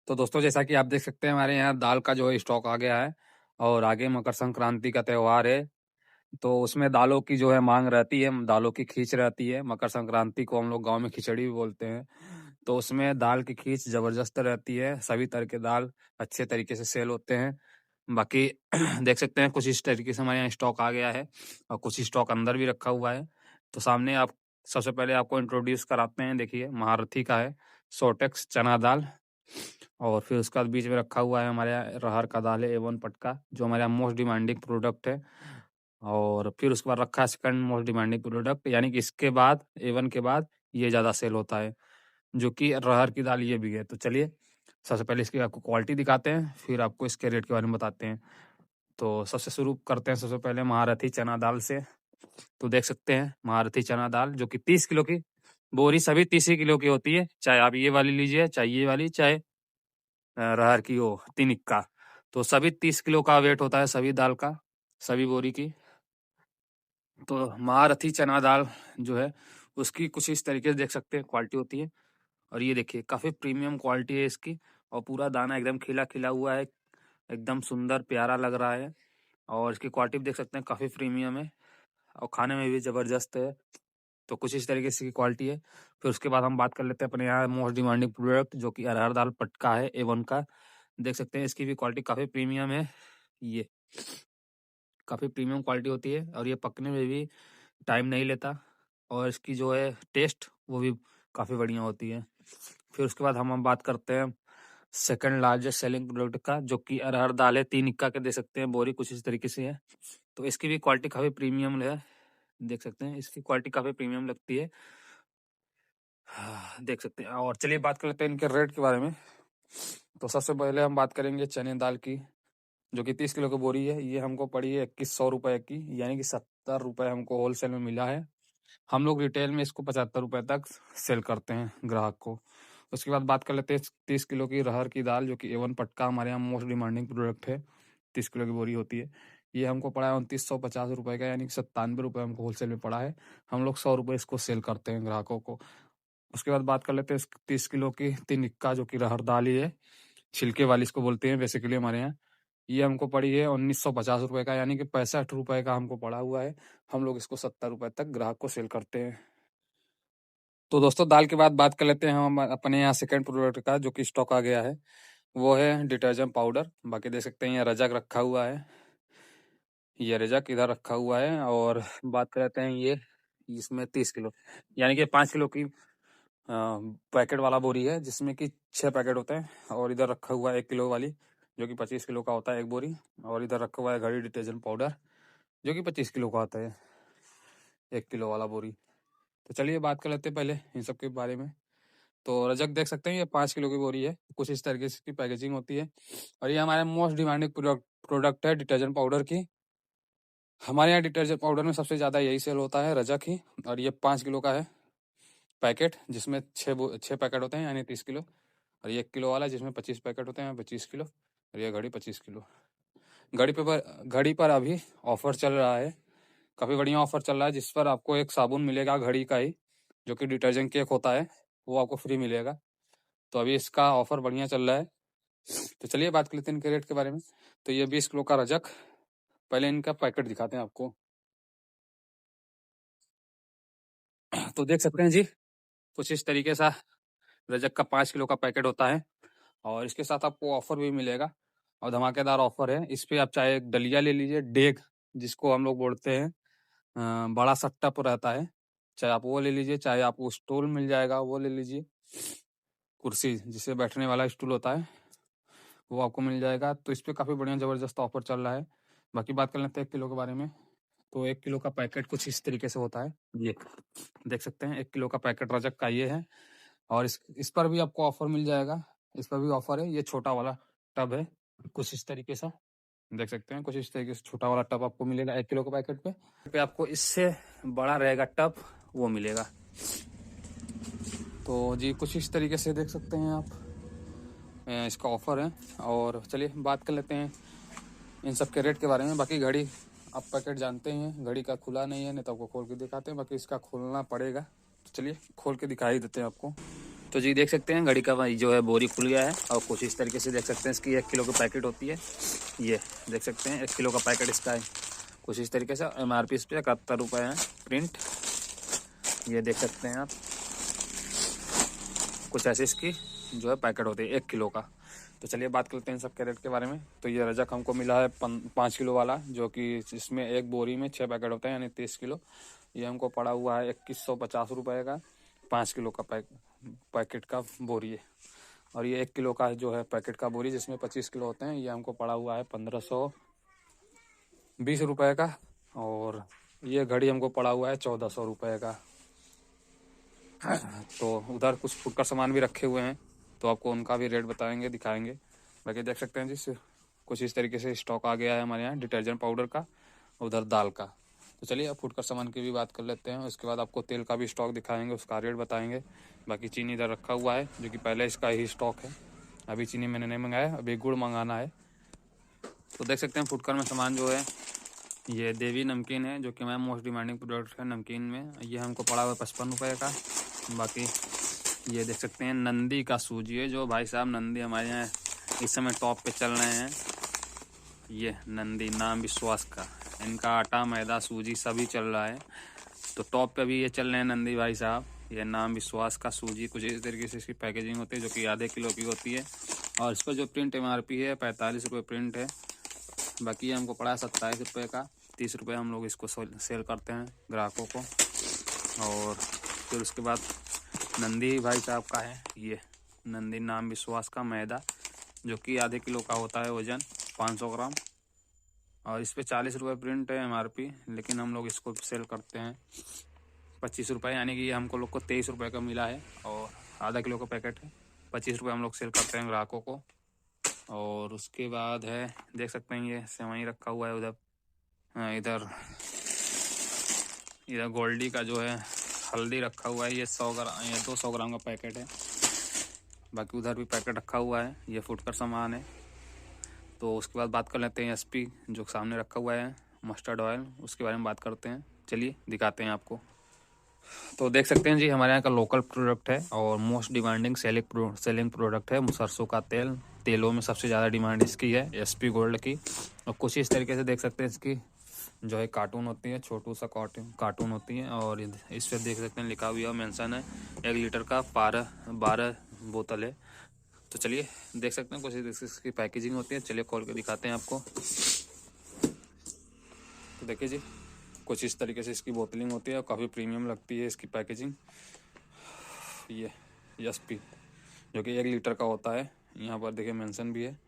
तो दोस्तों जैसा कि आप देख सकते हैं हमारे यहाँ दाल का जो है स्टॉक आ गया है और आगे मकर संक्रांति का त्यौहार है। तो उसमें दालों की जो है मांग रहती है, दालों की खींच रहती है। मकर संक्रांति को हम लोग गांव में खिचड़ी भी बोलते हैं। तो उसमें दाल की खींच जबरदस्त रहती है। सभी तरह के दाल अच्छे तरीके से सेल होते हैं। बाकी देख सकते हैं कुछ इस तरीके से हमारे यहाँ स्टॉक आ गया है और कुछ स्टॉक अंदर भी रखा हुआ है। तो सामने आप सबसे पहले आपको इंट्रोड्यूस कराते हैं। देखिए महारथी का है सोटेक्स चना दाल। और फिर उसके बाद बीच में रखा हुआ है हमारे यहाँ अरहर का दाल है A1 पटका, जो हमारे यहाँ मोस्ट डिमांडिंग प्रोडक्ट है। और फिर उसके बाद रखा है सेकंड मोस्ट डिमांडिंग प्रोडक्ट, यानी कि इसके बाद A1 के बाद ये ज़्यादा सेल होता है, जो कि अरहर की दाल ये भी है। तो चलिए सबसे पहले इसकी आपको क्वालिटी दिखाते हैं, फिर आपको इसके रेट के बारे में बताते हैं। तो सबसे शुरू करते हैं सबसे पहले महारथी चना दाल से। तो देख सकते हैं महारथी चना दाल जो कि 30 किलो की बोरी, सभी 30 ही किलो की होती है। चाहे आप ये वाली लीजिए, चाहे ये वाली, चाहे अरहर की हो 3 इक्का। तो सभी 30 किलो का वेट होता है सभी दाल का, सभी बोरी की। तो महारथी चना दाल जो है उसकी कुछ इस तरीके से देख सकते हैं क्वालिटी होती है। और ये देखिए काफ़ी प्रीमियम क्वालिटी है इसकी, और पूरा दाना एकदम खिला खिला हुआ है, एकदम सुंदर प्यारा लग रहा है। और इसकी क्वालिटी भी देख सकते हैं काफ़ी प्रीमियम है और खाने में भी ज़बरदस्त है। तो कुछ इस तरीके से की क्वालिटी है। फिर उसके बाद हम बात कर लेते हैं अपने यहाँ मोस्ट डिमांडिंग प्रोडक्ट, जो कि अरहर दाल पटका है A1 का। देख सकते हैं इसकी भी क्वालिटी काफ़ी प्रीमियम है। ये काफ़ी प्रीमियम क्वालिटी होती है और ये पकने में भी टाइम नहीं लेता, और इसकी जो है टेस्ट वो भी काफ़ी बढ़िया होती है। फिर उसके बाद हम बात करते हैं सेकंड लार्जेस्ट सेलिंग प्रोडक्ट का, जो कि अरहर दाल है। 3 इक्का के दे सकते हैं बोरी, कुछ इस तरीके से है। तो इसकी भी क्वालिटी काफ़ी प्रीमियम है। देख सकते हैं इसकी क्वालिटी काफ़ी प्रीमियम लगती है। देख सकते हैं। और चलिए बात कर लेते हैं इनके रेट के बारे में। तो सबसे पहले हम बात करेंगे चने दाल की, जो कि 30 किलो की बोरी है। ये हमको पड़ी है 2100 रुपए की, यानी कि 70 रुपए हमको होलसेल में मिला है। हम लोग रिटेल में इसको 75 रुपए तक सेल करते हैं ग्राहक को। उसके बाद बात कर लेते हैं 30 किलो की अरहर की दाल, जो कि A1 पटका हमारे यहाँ मोस्ट डिमांडिंग प्रोडक्ट है। 30 किलो की बोरी होती है। ये हमको पड़ा है 2950 रुपए का, यानी कि 97 रुपये हमको होलसेल में पड़ा है। हम लोग 100 रुपये इसको सेल करते हैं ग्राहकों को। उसके बाद बात कर लेते हैं 30 किलो की 3 इक्का, जो कि अरहर दाल ही है, छिलके वाली इसको बोलते हैं बेसिकली हमारे यहाँ। ये हमको पड़ी है 1950 रुपये का, यानी कि 65 रुपये का हमको पड़ा हुआ है। हम लोग इसको 70 रुपये तक ग्राहक को सेल करते हैं। तो दोस्तों दाल के बाद बात कर लेते हैं हम अपने यहाँ सेकंड प्रोडक्ट का, जो कि स्टॉक आ गया है। वो है डिटर्जेंट पाउडर। बाकी देख सकते हैं ये रजक रखा हुआ है, ये रजक इधर रखा हुआ है। और बात कर लेते हैं ये इसमें 30 किलो, यानी कि 5 किलो की पैकेट वाला बोरी है, जिसमें कि 6 पैकेट होते हैं। और इधर रखा हुआ है 1 किलो वाली, जो कि 25 किलो का होता है एक बोरी। और इधर रखा हुआ है घड़ी डिटर्जेंट पाउडर, जो कि 25 किलो का आता है 1 किलो वाला बोरी। तो चलिए बात कर लेते हैं पहले इन सब के बारे में। तो रजक देख सकते हैं ये 5 किलो की बोरी है, कुछ इस तरीके से की पैकेजिंग होती है। और ये हमारे मोस्ट डिमांडिंग प्रोडक्ट है डिटर्जेंट पाउडर की। हमारे यहाँ डिटर्जेंट पाउडर में सबसे ज़्यादा यही सेल होता है, रजक ही। और ये 5 किलो का है पैकेट, जिसमें 6 पैकेट होते हैं, यानी 30 किलो। और ये 1 किलो वाला, जिसमें 25 पैकेट होते हैं, 25 किलो। और ये घड़ी 25 किलो। घड़ी पर अभी ऑफर चल रहा है, काफ़ी बढ़िया ऑफर चल रहा है, जिस पर आपको एक साबुन मिलेगा घड़ी का ही, जो कि डिटर्जेंट केक होता है, वो आपको फ्री मिलेगा। तो अभी इसका ऑफर बढ़िया चल रहा है। तो चलिए बात कर लेते हैं इनके रेट के बारे में। तो ये 20 किलो का रजक, पहले इनका पैकेट दिखाते हैं आपको। तो देख सकते हैं जी कुछ इस तरीके सा रजक का 5 किलो का पैकेट होता है। और इसके साथ आपको ऑफर भी मिलेगा, और धमाकेदार ऑफर है। इस पे आप चाहे दलिया ले लीजिए, डेग जिसको हम लोग बोलते हैं, बड़ा सा टप रहता है, चाहे आप वो ले लीजिए, चाहे आपको स्टूल मिल जाएगा वो ले लीजिए, कुर्सी जिसे बैठने वाला स्टूल होता है वो आपको मिल जाएगा। तो इस पे काफ़ी बढ़िया ज़बरदस्त ऑफर चल रहा है। बाकी बात कर लेते हैं 1 किलो के बारे में। तो 1 किलो का पैकेट कुछ इस तरीके से होता है। ये देख सकते हैं 1 किलो का पैकेट रजक का ये है। और इस पर भी आपको ऑफर मिल जाएगा, इस पर भी ऑफर है। ये छोटा वाला टब है, कुछ इस तरीके से देख सकते हैं। कुछ इस तरीके से छोटा वाला टब आपको मिलेगा 1 किलो के पैकेट पे आपको इससे बड़ा रहेगा टब, वो मिलेगा। तो जी कुछ इस तरीके से देख सकते हैं आप, इसका ऑफर है। और चलिए बात कर लेते हैं इन सब के रेट के बारे में। बाकी घड़ी आप पैकेट जानते हैं, घड़ी का खुला नहीं है, नहीं तो आपको खोल के दिखाते हैं। बाकी इसका खोलना पड़ेगा, तो चलिए खोल के दिखा ही देते हैं आपको। तो जी देख सकते हैं घड़ी का जो है बोरी खुल गया है और कुछ इस तरीके से देख सकते हैं। इसकी 1 किलो की पैकेट होती है, ये देख सकते हैं 1 किलो का पैकेट इसका है। कुछ इस तरीके से MRP इस पर 71 रुपये है प्रिंट, ये देख सकते हैं आप। कुछ ऐसे इसकी जो है पैकेट होती है 1 किलो का। तो चलिए बात करते हैं इन सब के रेट के बारे में। तो ये रजक हमको मिला है 5 किलो वाला, जो कि इसमें एक बोरी में 6 पैकेट होते हैं, यानी 30 किलो। ये हमको पड़ा हुआ है 2150 रुपये का 5 किलो का पैकेट का बोरी है। और ये 1 किलो का जो है पैकेट का बोरी, जिसमें 25 किलो होते हैं, ये हमको पड़ा हुआ है 1520 रुपये का। और ये घड़ी हमको पड़ा हुआ है 1400 रुपये का। तो उधर कुछ फुटकर सामान भी रखे हुए हैं, तो आपको उनका भी रेट बताएंगे, दिखाएंगे। बाकी देख सकते हैं जी कुछ इस तरीके से स्टॉक आ गया है हमारे यहाँ डिटर्जेंट पाउडर का, उधर दाल का। तो चलिए अब फुटकर सामान की भी बात कर लेते हैं। उसके बाद आपको तेल का भी स्टॉक दिखाएंगे, उसका रेट बताएंगे। बाकी चीनी इधर रखा हुआ है, जो कि पहले इसका ही स्टॉक है। अभी चीनी मैंने नहीं मंगाया, अभी गुड़ मंगाना है। तो देख सकते हैं फुटकर में सामान जो है, ये देवी नमकीन है, जो कि हमारा मोस्ट डिमांडिंग प्रोडक्ट है नमकीन में। ये हमको पड़ा हुआ है 55 रुपये का। बाकी ये देख सकते हैं नंदी का सूजी है, जो भाई साहब नंदी हमारे यहाँ इस समय टॉप पे चल रहे हैं। ये नंदी नाम विश्वास का, इनका आटा मैदा सूजी सभी चल रहा है, तो टॉप पे भी ये चल रहे हैं नंदी भाई साहब। ये नाम विश्वास का सूजी, कुछ इस तरीके से इसकी पैकेजिंग होती है, जो कि आधे किलो की होती है। और इस पर जो प्रिंट MRP है 45 रुपये प्रिंट है। बाकी ये हमको पड़ा है 27 रुपये का। 30 रुपये हम लोग इसको सेल करते हैं ग्राहकों को। और फिर उसके बाद नंदी भाई साहब का है, ये नंदी नाम विश्वास का मैदा, जो कि आधे किलो का होता है वजन 500 ग्राम। और इस पर 40 रुपये प्रिंट है MRP, लेकिन हम लोग इसको सेल करते हैं 25 रुपये, यानी कि ये हमको लोग को 23 रुपये का मिला है। और आधा किलो का पैकेट है, 25 रुपये हम लोग सेल करते हैं ग्राहकों को। और उसके बाद है देख सकते हैं ये सेवई रखा हुआ है उधर। इधर इधर गोल्डी का जो है हल्दी रखा हुआ है, ये 100 ग्राम, ये 200 ग्राम का पैकेट है। बाकी उधर भी पैकेट रखा हुआ है, ये फुटकर सामान है। तो उसके बाद बात कर लेते हैं SP, जो सामने रखा हुआ है मस्टर्ड ऑयल, उसके बारे में बात करते हैं। चलिए दिखाते हैं आपको। तो देख सकते हैं जी हमारे यहाँ का लोकल प्रोडक्ट है और मोस्ट डिमांडिंग सेलिंग प्रोडक्ट है सरसों का तेल। तेलों में सबसे ज़्यादा डिमांड इसकी है, SP गोल्ड की। और कुछ इस तरीके से देख सकते हैं इसकी जो है कार्टून होती है, छोटू सा कार्टून होती है। और इस पर देख सकते हैं लिखा हुआ मेंशन है 1 लीटर का 12 बोतल है। तो चलिए देख सकते हैं कुछ इसकी पैकेजिंग होती है, चलिए खोल के दिखाते हैं आपको। तो देखिए जी कुछ इस तरीके से इसकी बोतलिंग होती है और काफ़ी प्रीमियम लगती है इसकी पैकेजिंग। ये SP जो कि 1 लीटर का होता है, यहाँ पर देखिए मेंशन भी है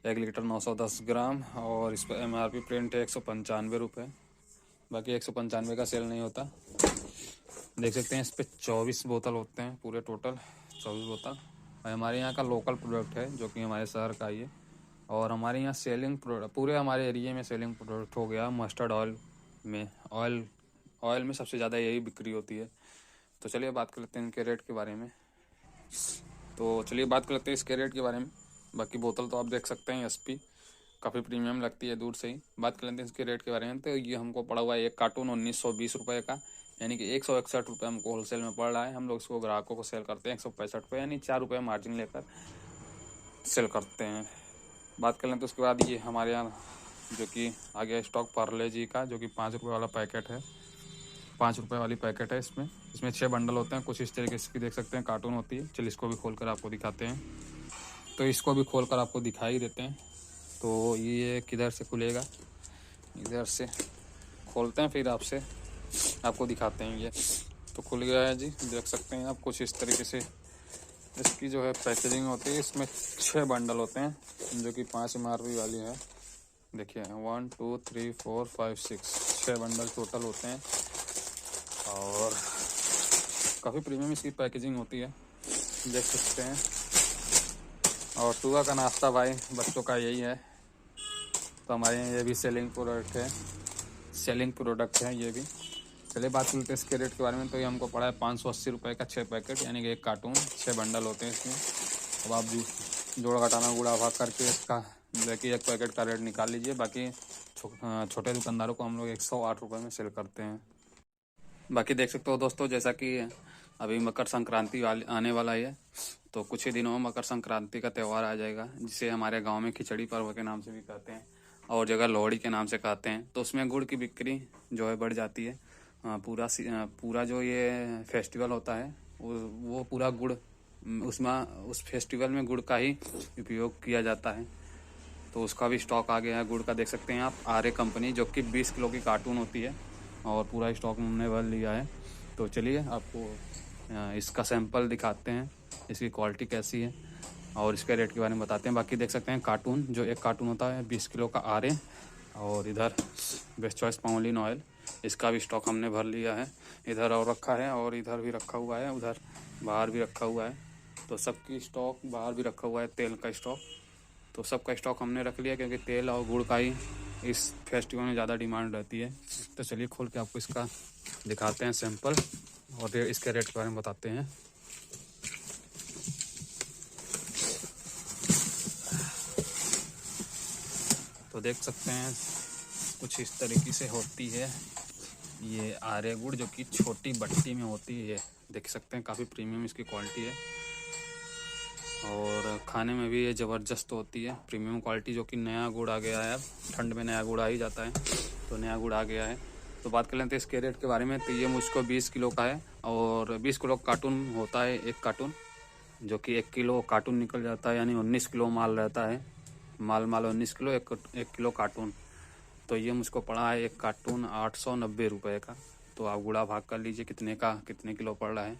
1 लीटर 910 ग्राम। और इस पर MRP प्रिंट है 195 रुपये। बाकी 195 का सेल नहीं होता। देख सकते हैं इस पर 24 बोतल होते हैं, पूरे टोटल 24 बोतल। और हमारे यहाँ का लोकल प्रोडक्ट है, जो कि हमारे शहर का ही है। और हमारे यहाँ सेलिंग प्रोडक्ट पूरे हमारे एरिया में सेलिंग प्रोडक्ट हो गया मस्टर्ड ऑयल में। ऑयल में सबसे ज़्यादा यही बिक्री होती है। तो चलिए बात कर लेते हैं इनके रेट के बारे में। तो चलिए बात कर लेते हैं इसके रेट के बारे में। बाकी बोतल तो आप देख सकते हैं SP काफ़ी प्रीमियम लगती है दूर से ही। बात कर लेते हैं इसके रेट के बारे में। तो ये हमको पड़ा हुआ है एक कार्टून 1920 रुपये का, यानी कि 161 रुपये हमको होलसेल में पड़ रहा है। हम लोग इसको ग्राहकों को सेल करते हैं 165 रुपये, यानी 4 रुपये मार्जिन लेकर सेल करते हैं। बात कर लें तो उसके बाद ये हमारे यहाँ जो कि आ गया स्टॉक पार्ले जी का, जो कि 5 रुपये वाला पैकेट है, 5 रुपये वाली पैकेट है। इसमें 6 बंडल होते हैं। कुछ इस तरीके से देख सकते हैं कार्टून होती है। चलिए इसको भी खोल कर आपको दिखाते हैं। तो इसको भी खोल कर आपको दिखाई देते हैं। तो ये किधर से खुलेगा, इधर से खोलते हैं फिर आपको दिखाते हैं। ये तो खुल गया है जी, देख सकते हैं आप। कुछ इस तरीके से इसकी जो है पैकेजिंग होती है। इसमें 6 बंडल होते हैं, जो कि 5 MRP वाली है। देखिए 1 2 3 4 5 6 बंडल टोटल होते हैं। और काफ़ी प्रीमियम इसकी पैकेजिंग होती है, देख सकते हैं। और सुबह का नाश्ता भाई बच्चों का यही है। तो हमारे यहाँ ये भी सेलिंग प्रोडक्ट है ये भी। चलिए बात करते हैं इसके रेट के बारे में। तो ये हमको पड़ा है 580 रुपये का 6 पैकेट, यानी कि एक कार्टून 6 बंडल होते हैं इसमें। अब आप जोड़ घटाना गुड़ा भाग करके इसका देखिए एक पैकेट का रेट निकाल लीजिए। बाकी छोटे दुकानदारों को हम लोग 108 रुपये में सेल करते हैं। बाकी देख सकते हो दोस्तों, जैसा कि अभी मकर संक्रांति आने वाला है, तो कुछ ही दिनों में मकर संक्रांति का त्यौहार आ जाएगा, जिसे हमारे गांव में खिचड़ी पर्व के नाम से भी कहते हैं और जगह लोहड़ी के नाम से कहते हैं। तो उसमें गुड़ की बिक्री जो है बढ़ जाती है। पूरा जो ये फेस्टिवल होता है वो पूरा गुड़, उसमें उस फेस्टिवल में गुड़ का ही उपयोग किया जाता है। तो उसका भी स्टॉक आ गया है गुड़ का, देख सकते हैं आप। आर्य कंपनी, जो कि 20 किलो की कार्टून होती है, और पूरा स्टॉक हमने भर लिया है। तो चलिए आपको इसका सैंपल दिखाते हैं, इसकी क्वालिटी कैसी है और इसके रेट के बारे में बताते हैं। बाकी देख सकते हैं कार्टून, जो एक कार्टून होता है 20 किलो का आर्य, और इधर बेस्ट चॉइस पामोलिन ऑयल, इसका भी स्टॉक हमने भर लिया है। इधर और रखा है और इधर भी रखा हुआ है, उधर बाहर भी रखा हुआ है। तो सबकी स्टॉक बाहर भी रखा हुआ है, तेल का स्टॉक। तो सबका स्टॉक हमने रख लिया, क्योंकि तेल और गुड़ का ही इस फेस्टिवल में ज़्यादा डिमांड रहती है। तो चलिए खोल के आपको इसका दिखाते हैं सैंपल और इसके रेट के बारे में बताते हैं। तो देख सकते हैं कुछ इस तरीके से होती है ये आर्य गुड़, जो कि छोटी बट्टी में होती है। देख सकते हैं काफ़ी प्रीमियम इसकी क्वालिटी है, और खाने में भी ये ज़बरदस्त होती है, प्रीमियम क्वालिटी। जो कि नया गुड़ आ गया है, अब ठंड में नया गुड़ आ ही जाता है, तो नया गुड़ आ गया है। तो बात कर लेते हैं इसके रेट के बारे में। तो ये मुझको 20 किलो का है, और 20 किलो कार्टून होता है एक कार्टून, जो कि 1 किलो कार्टून निकल जाता है, यानी 19 किलो माल रहता है। माल 19 किलो, 1 किलो कार्टून। तो ये मुझको पड़ा है एक कार्टून 890 रुपये का। तो आप गुणा भाग कर लीजिए कितने किलो पड़ रहा है।